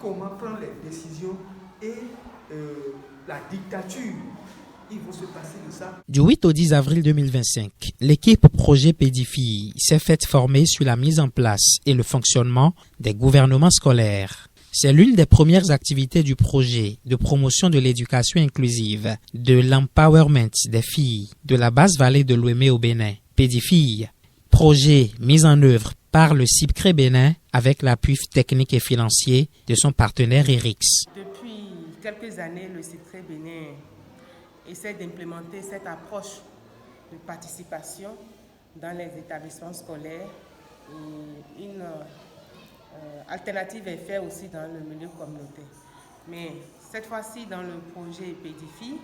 comment prendre les décisions et la dictature. Il faut se passer de ça. Du 8 au 10 avril 2025, l'équipe projet Pédifille s'est faite former sur la mise en place et le fonctionnement des gouvernements scolaires. C'est l'une des premières activités du projet de promotion de l'éducation inclusive, de l'empowerment des filles de la basse vallée de l'Ouémé au Bénin. Pédifille, projet mis en œuvre par le CIPCRE Bénin avec l'appui technique et financier de son partenaire ERIX. Depuis quelques années, le CIPCRE Bénin essaie d'implémenter cette approche de participation dans les établissements scolaires. Et une alternative est faite aussi dans le milieu communautaire. Mais cette fois-ci, dans le projet Pédifille,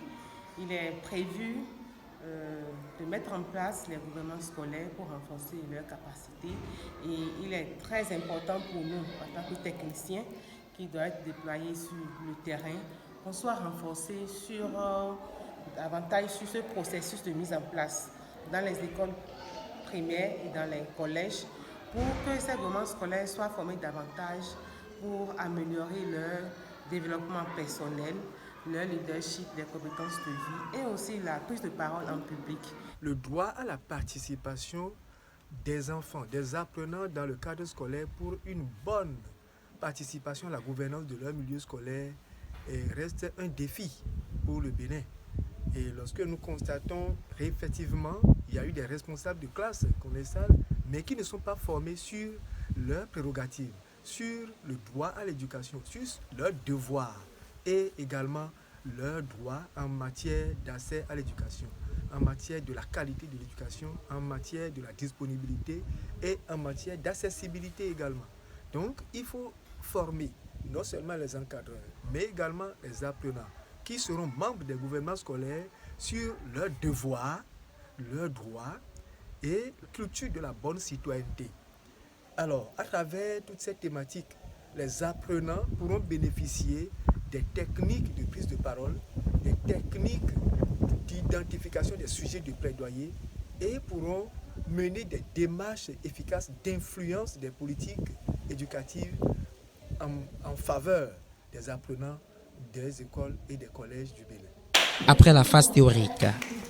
il est prévu de mettre en place les gouvernements scolaires pour renforcer leurs capacités. Et il est très important pour nous, en tant que techniciens, qui doivent être déployés sur le terrain, qu'on soit renforcés davantage sur ce processus de mise en place dans les écoles primaires et dans les collèges pour que ces gouvernements scolaires soient formés davantage pour améliorer leur développement personnel, leur leadership, les compétences de vie et aussi la prise de parole en public. Le droit à la participation des enfants, des apprenants dans le cadre scolaire pour une bonne participation à la gouvernance de leur milieu scolaire reste un défi pour le Bénin. Et lorsque nous constatons effectivement, il y a eu des responsables de classe connaissables, mais qui ne sont pas formés sur leurs prérogatives, sur le droit à l'éducation, sur leurs devoirs et également leurs droits en matière d'accès à l'éducation, en matière de la qualité de l'éducation, en matière de la disponibilité et en matière d'accessibilité également. Donc, il faut former non seulement les encadreurs, mais également les apprenants, qui seront membres des gouvernements scolaires sur leurs devoirs, leurs droits et la culture de la bonne citoyenneté. Alors, à travers toute cette thématique, les apprenants pourront bénéficier des techniques de prise de parole, des techniques d'identification des sujets de plaidoyer et pourront mener des démarches efficaces d'influence des politiques éducatives en faveur des apprenants des écoles et des collèges du Bénin. Après la phase théorique,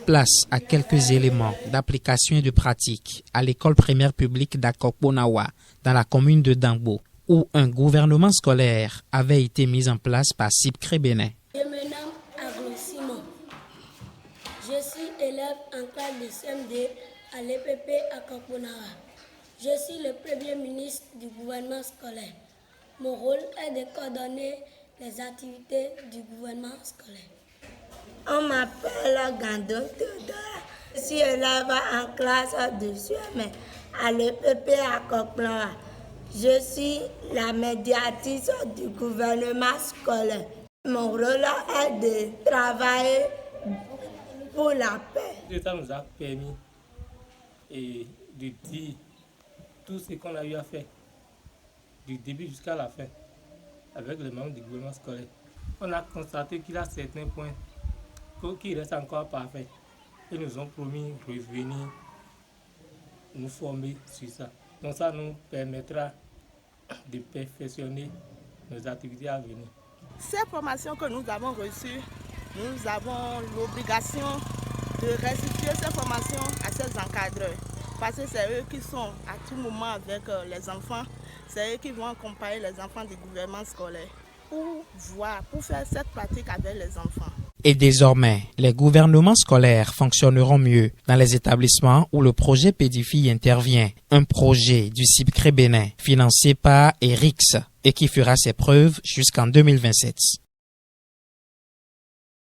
place à quelques éléments d'application et de pratique à l'école primaire publique d'Akokbonawa, dans la commune de Dangbo, où un gouvernement scolaire avait été mis en place par CIPCRE Bénin. Je me nomme Aglo Simon. Je suis élève en classe de CM2 à l'EPP Akokbonawa. Je suis le premier ministre du gouvernement scolaire. Mon rôle est de coordonner les activités du gouvernement scolaire. On m'appelle Gando Théodora. Je suis élève en classe de CM à l'EPP à Akokbonawa. Je suis la médiatrice du gouvernement scolaire. Mon rôle est de travailler pour la paix. Ça nous a permis de dire tout ce qu'on a eu à faire, du début jusqu'à la fin, avec les membres du gouvernement scolaire. On a constaté qu'il y a certains points qui restent encore parfaits. Ils nous ont promis de revenir nous former sur ça. Donc ça nous permettra de perfectionner nos activités à venir. Ces formations que nous avons reçues, nous avons l'obligation de restituer ces formations à ces encadreurs. Parce que c'est eux qui sont à tout moment avec les enfants, c'est eux qui vont accompagner les enfants du gouvernement scolaire pour faire cette pratique avec les enfants. Et désormais, les gouvernements scolaires fonctionneront mieux dans les établissements où le projet Pédifille intervient, un projet du CIPCRE Bénin financé par ERIX et qui fera ses preuves jusqu'en 2027.